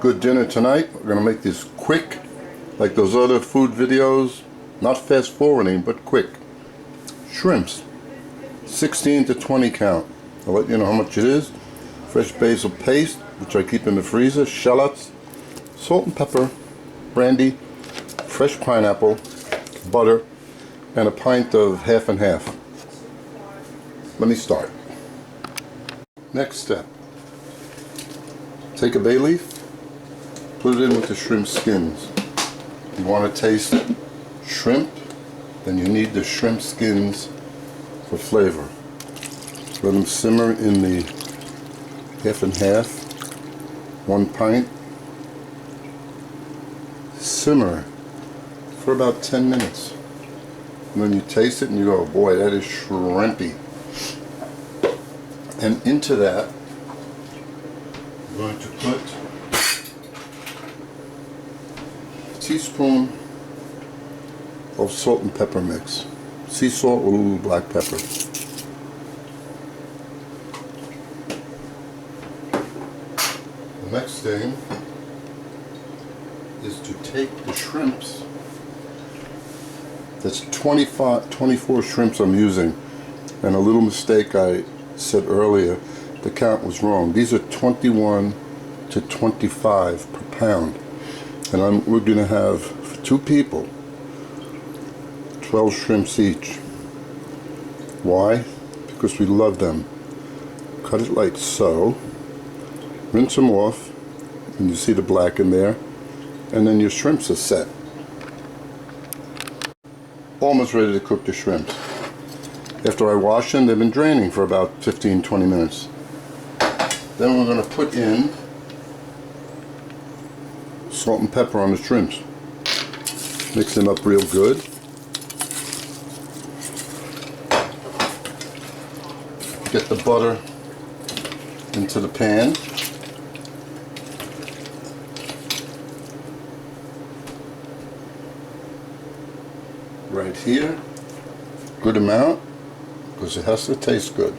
Good dinner tonight. We're gonna make this quick, like those other food videos. Not fast forwarding, but quick. Shrimps, 16 to 20 count. I'll let you know how much it is. Fresh basil paste, which I keep in the freezer. Shallots, salt and pepper, brandy, fresh pineapple, butter, and a pint of half and half. Let me start. Next step. Take a bay leaf, put it in with the shrimp skins. You want to taste shrimp, then you need the shrimp skins for flavor. Let them simmer in the half and half, 1 pint. Simmer for about 10 minutes. And then you taste it and you go, boy, that is shrimpy. And into that, I'm going to put a teaspoon of salt and pepper mix. Sea salt with a little black pepper. The next thing is to take the shrimps. That's 24 shrimps I'm using, and a little mistake I said earlier, the count was wrong. These are 21 to 25 per pound, and we're going to have, for 2 people, 12 shrimps each. Why? Because we love them. Cut it like so, rinse them off, and you see the black in there, and then your shrimps are set. Almost ready to cook the shrimps. After I wash them, they've been draining for about 15-20 minutes. Then we're going to put in salt and pepper on the shrimps. Mix them up real good. Get the butter into the pan. Right here. Good amount, because it has to taste good.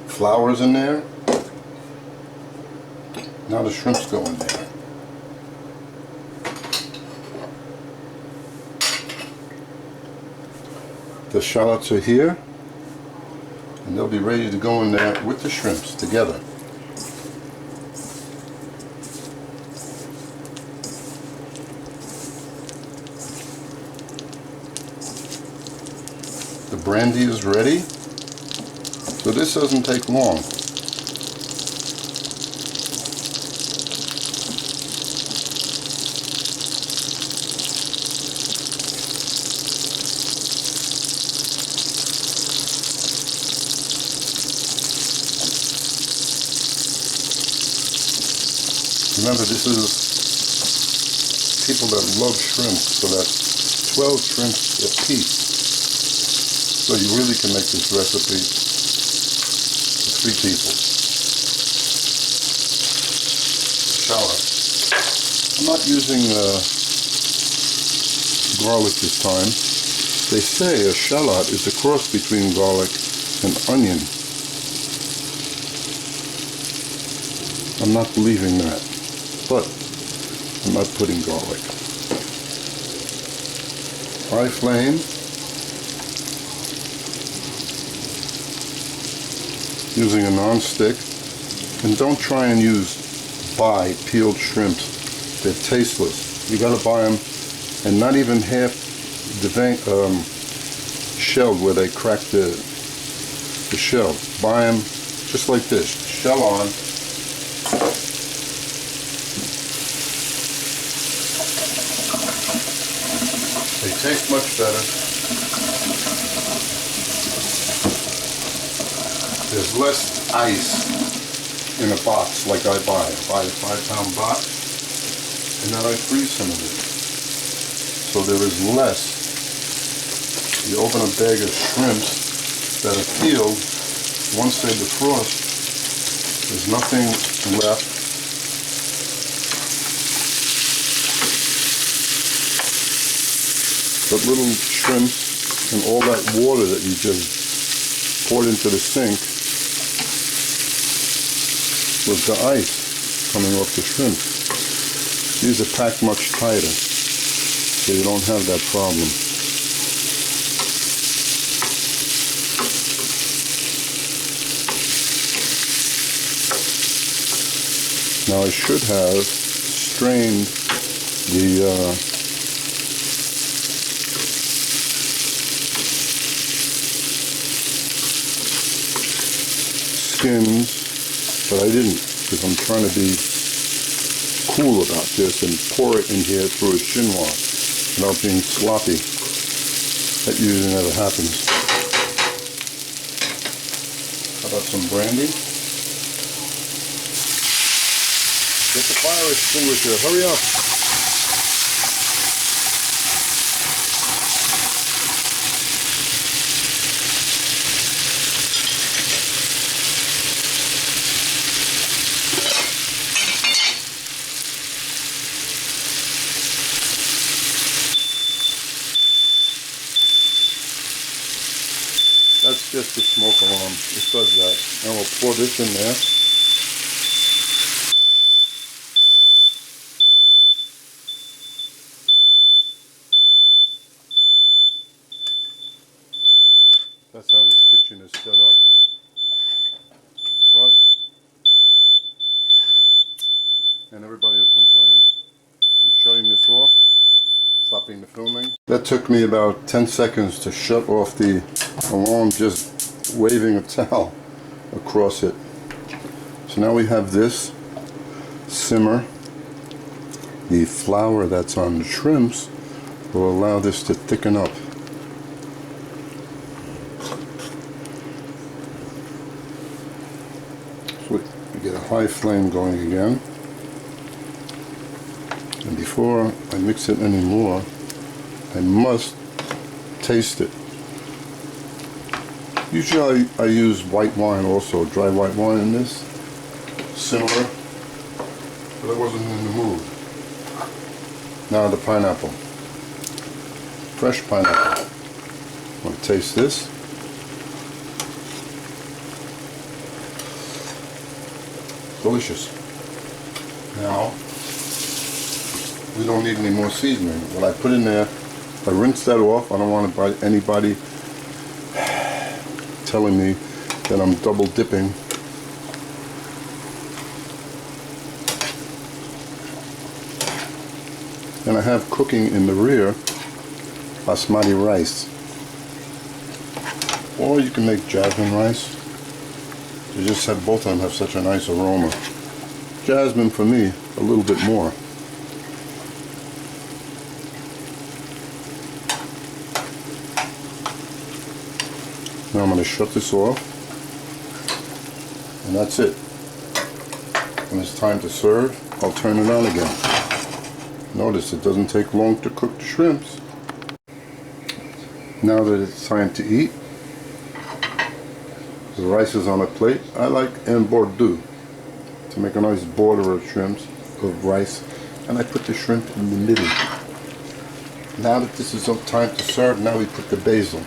Flour's in there. Now the shrimps go in there. The shallots are here, and they'll be ready to go in there with the shrimps together. The brandy is ready, so this doesn't take long. Remember, this is people that love shrimp, so that's 12 shrimps a piece. So you really can make this recipe for 3 people. Shallot. I'm not using garlic this time. They say a shallot is a cross between garlic and onion. I'm not believing that, but I'm not putting garlic. High flame. Using a non-stick, and don't try and buy peeled shrimps. They're tasteless. You gotta buy them, and not even half the shelled where they crack the shell. Buy them just like this, shell on. They taste much better. There's less ice in a box like I buy. I buy a 5-pound box, and then I freeze some of it. So there is less. You open a bag of shrimps that are peeled, once they defrost, there's nothing left. But little shrimps And all that water that you just poured into the sink was the ice coming off the shrimp. These are packed much tighter, so you don't have that problem. Now I should have strained the skins, but I didn't, because I'm trying to be cool about this and pour it in here through a chinois without being sloppy. That usually never happens. How about some brandy? Get the fire extinguisher, hurry up! That's just the smoke alarm. It does that. And we'll pour this in there. That's how this kitchen is set up. But, and everybody will complain. I'm shutting this off, stopping the filming. That took me about 10 seconds to shut off the alarm, just waving a towel across it. So now we have this simmer. The flour that's on the shrimps will allow this to thicken up. So we get a high flame going again. And before I mix it anymore, I must taste it. Usually I use white wine also, dry white wine in this, similar, but I wasn't in the mood. Now the pineapple, fresh pineapple. I'm going to taste this. Delicious. Now, we don't need any more seasoning. What I put in there, I rinse that off. I don't want anybody telling me that I'm double dipping. And I have cooking in the rear basmati rice. Or you can make jasmine rice. You just have both of them have such a nice aroma. Jasmine for me, a little bit more. Now I'm going to shut this off, and that's it. When it's time to serve, I'll turn it on again. Notice it doesn't take long to cook the shrimps. Now that it's time to eat, the rice is on a plate. I like en bordure to make a nice border of shrimps, of rice, and I put the shrimp in the middle. Now that this is time to serve, now we put the basil.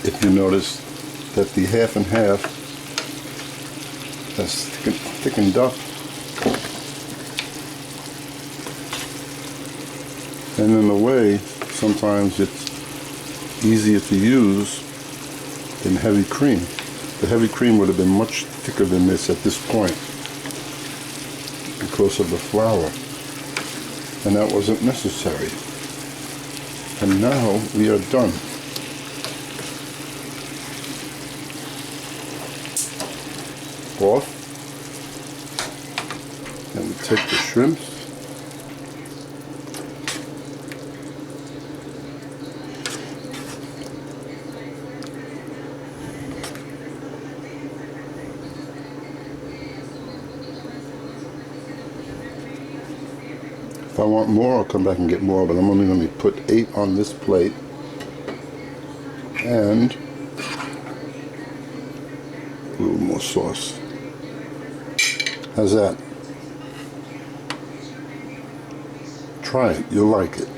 If you notice that the half and half has thickened up, and in a way sometimes it's easier to use than heavy cream. The heavy cream would have been much thicker than this at this point because of the flour, and that wasn't necessary. And now we are done. Off, and we take the shrimps, If I want more, I'll come back and get more, but I'm only going to put 8 on this plate. And a little more sauce. How's that? Try it, you'll like it.